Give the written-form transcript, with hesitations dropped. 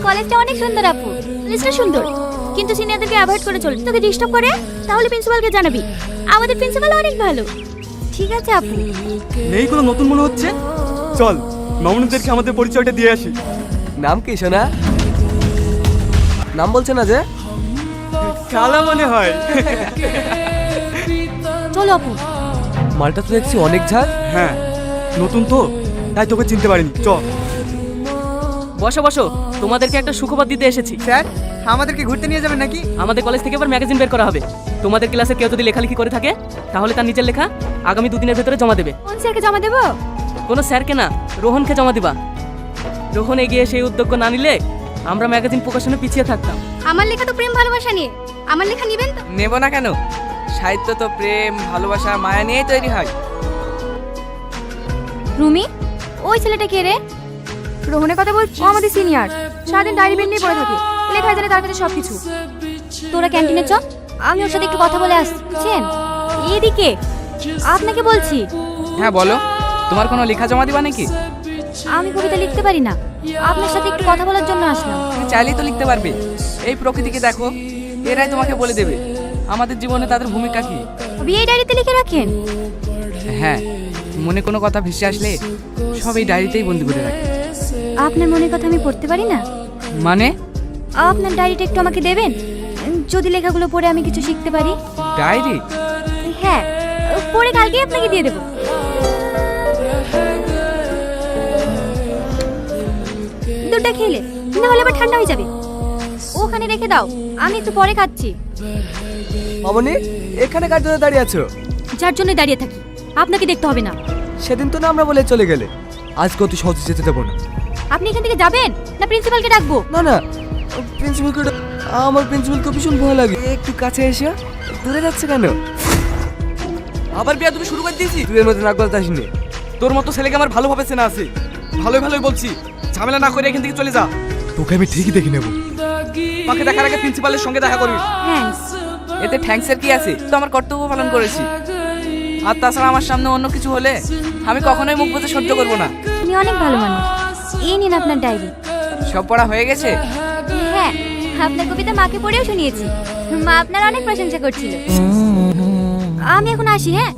কলেজটা অনেক সুন্দর আপু, কলেজটা সুন্দর, কিন্তু সিনিয়রদেরকে অ্যাভয়েড করে চল। তোকে ডিস্টার্ব করে তাহলে প্রিন্সিপালকে জানাবি। আমাদের প্রিন্সিপাল অনেক ভালো। ঠিক আছে আপু। নেই কোনো নতুন মনে হচ্ছে, চল মামুনিদেরকে আমাদের পরিচয়টা দিয়ে আসি। নাম কি সোনা? নাম বলছে না যে? কালা মনে হয়। চলো আপু। মালটা তো দেখছি অনেক ঝাঁক। হ্যাঁ, নতুন তো তাই তোকে চিনতে পারিনি। চ। বসো বসো, তোমাদেরকে একটা সুখবর দিতে এসেছি। স্যার, আমাদেরকে ঘুরতে নিয়ে যাবেন নাকি? আমাদের কলেজ থেকে এবার ম্যাগাজিন বের করা হবে। তোমাদের ক্লাসে কেউ যদি লেখালেখি করে থাকে তাহলে তার নিজের লেখা আগামী 2 দিনের ভেতরে জমা দেবে। কোন স্যারকে জমা দেবো? কোনো স্যারকে না, রোহনকে জমা দিবা। রোহন এগিয়ে সেই উদ্যোগ না নিলে আমরা ম্যাগাজিন প্রকাশনে পিছিয়ে থাকতাম। আমার লেখা তো প্রেম ভালোবাসা নিয়ে, আমার লেখা নেবেন তো? নেব না কেন? সাহিত্য তো প্রেম ভালোবাসা মায়া নিয়েই তৈরি হয়। রুমি, ওই ছেলেটা কে রে? রোহনের কথা বলছি। ও আমাদের সিনিয়র, সারাদিন ডায়েরি পেন নিয়ে পড়ে থাকে, লেখায় জানে তার কাছে সবকিছু। তোরা ক্যান্টিনে চ, আমি ওর সাথে একটু কথা বলে আসছি। বুঝছেন? এদিকে আপনাকে বলছি। হ্যাঁ বলো, তোমার কোনো লেখা জমা দিবা নাকি? আমি কবিতা লিখতে পারি না, আপনার সাথে একটু কথা বলার জন্য আসলাম। তুমি চাইলেই তো লিখতে পারবে। এই প্রকৃতিকে দেখো, এরাই তোমাকে বলে দেবে আমাদের জীবনে তাদের ভূমিকা কি। বিয়ে ডায়েরিতে লিখে রাখেন? হ্যাঁ, মনে কোনো কথা ভেসে আসলে সব এই ডায়েরিতেই বন্দি করে রাখি। আপনার মনের কথা আমি পড়তে পারি না? মানে? আপনার ডায়েরিটা একটু আমাকে দেবেন, যদি লেখাগুলো পড়ে আমি কিছু শিখতে পারি। ডায়েরি? হ্যাঁ, পড়ে কালকে আপনাকে দিয়ে দেবো। দুধটা খেলে না হলে আবার ঠান্ডা হয়ে যাবে। ওখানে রেখে দাও, আমি একটু পরে খাচ্ছি। মামনি, এখানে কার জন্য দাঁড়িয়ে আছো? যার জন্য দাঁড়িয়ে থাকি আপনাকে দেখতে হবে না। সেদিন তো না আমরা বলে চলে গেলে, আজকে অত সহজে যেতে দেবো না। আপনি এখান থেকে যাবেন না প্রিন্সিপালকে ডাকবো? না না, প্রিন্সিপালকে আমার প্রিন্সিপালকে ভীষণ ভয় লাগে। একটু কাছে এসে দূরে যাচ্ছে কেন? আবার বিয়া তুমি শুরু করে দিয়েছি? তুই এর মধ্যে নাক গলাতে আসিনি। তোর মতো ছেলেকে আমার ভালোভাবে চেনা আছে। ভালোই ভালোই বলছি, ঝামেলা না করে এখান থেকে চলে যা। তোকে আমি ঠিকই দেখে নেবো। মাকে দেখার আগে প্রিন্সিপালের সঙ্গে দেখা করবি। থ্যাঙ্কস। এতে থ্যাঙ্কসের কি আছে? তো আমার কর্তব্য পালন করেছি। আর তাছাড়া আমার সামনে অন্য কিছু হলে আমি কখনোই মুখ বুজে সহ্য করবো না। আপনি অনেক ভালো মানুষ। এই নিন আপনার ডায়েরি। সব পড়া হয়ে গেছে? হ্যাঁ, আপনার কবিতা মাকে পড়েও শুনিয়েছি। মা আপনার অনেক প্রশংসা করছিল। আমি এখন আসি। হ্যাঁ।